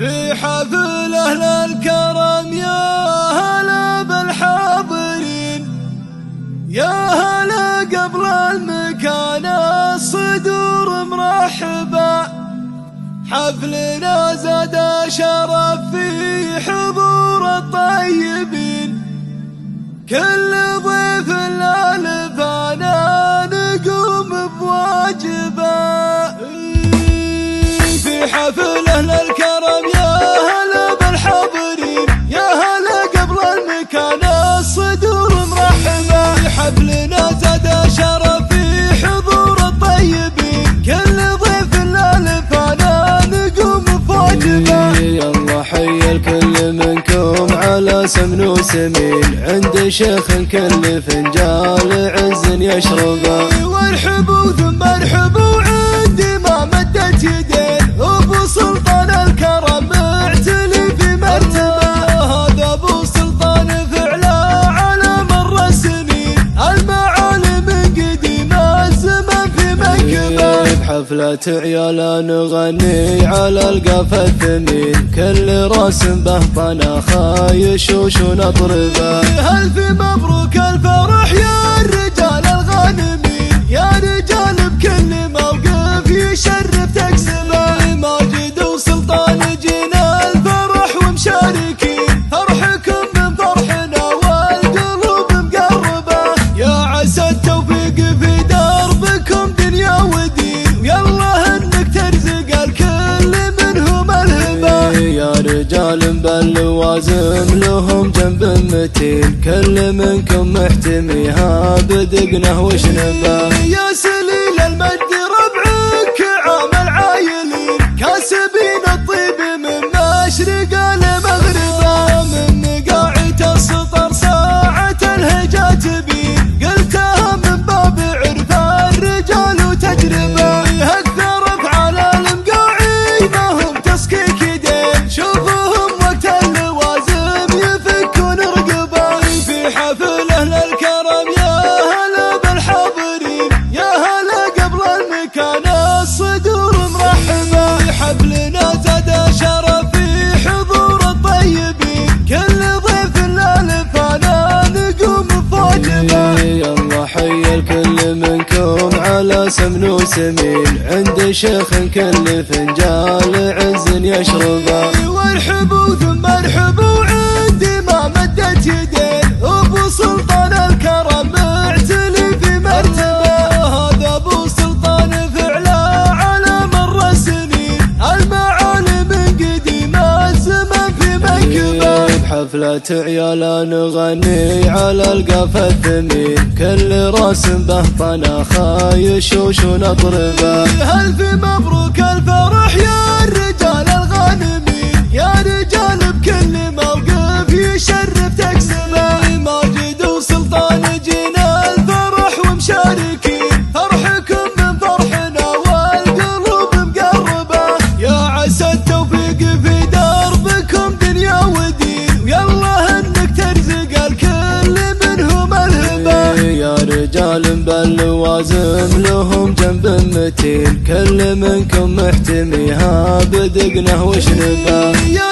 في حفل أهل الكرم يا هلا بالحاضرين، يا هلا قبل المكان الصدور مرحبا. حفلنا زاد شرف في حضور الطيبين، كل ضيف لالفانا نقوم بواجبه. في حفل أهل الكرم يا هلا بالحاضرين، يا هلا قبل المكان الصدور مرحبا. حفلنا زاد شرف في حضور الطيبين، كل ضيف لالفانا نقوم بواجبه. يلا حي الكل منكم على سمن وسمين، عند شيخ كل فنجال عز يشربه. وارحبوا ثم ارحبوا عندي ما مدت يدين، ابو سلطان الكرم معتلي في مرتبه. هذا ابو سلطان فعله على مر السنين، المعالم من قديم الزمن في منكبه. بحفلة عيالا نغني على القافة الثمين، كل راس به طنا خايشوش ونطربه. الف مبروك الفرح يا الرجال الغانمين، يا رجال بكل موقف يشرف تقسمه. ماجد وسلطان جينا الفرح ومشاركين، فرحكم من فرحنا والقلوب مقربه. يا عسى التوفيق في دربكم دنيا ودين، ويلا انك ترزق الكل منهم الهبه. يا رجال باللوازم لهم جنب متين، كل منكم محتميها بدقنه وشنبه. يا سليل المجد ربعك عام العايلين، كاسبين الطيب من مشرق لمغربه. من مقاعد السطر ساعة الهجات بين، قلتها من باب عرف الرجال وتجربه. الثرف على المقاعي ما هم تسكيك يدين، شوفوهم وقت اللوازم يفكون رقبه. في حفل أهل الكرم يا هلا بالحاضرين، يا هلا قبل المكان الصدور مرحبا. حفلنا زاد شرف في حضور الطيبين، كل ضيف لالفانا نقوم بواجبه. يلا حي الكل منكم على سمن وسمين، عند شيخ كل فنجال عز يشربه. وارحبوا ثم ارحبوا عندي ما مدت يدين، ابو سلطان الكرم معتلي في مرتبه. هذا ابو سلطان فعله على مر السنين، المعالم من قديم الزمن في منكبه. بحفلة عيالا نغني على القافة الثمين، كل راس به طنا خايشوش ونطربه. الف مبروك الفرح يا الرجال الغانمين، يا رجال بكل موقف يشرف تقسمه. ماجد وسلطان جينا الفرح ومشاركين، فرحكم من فرحنا والقلوب مقربه. يا عسى التوفيق في دربكم دنيا ودين، ويلا انك ترزق الكل منهم الهبه. يا رجال باللوازم لهم جنب متين، كل منكم محتميها بدقنه وشنبه. يا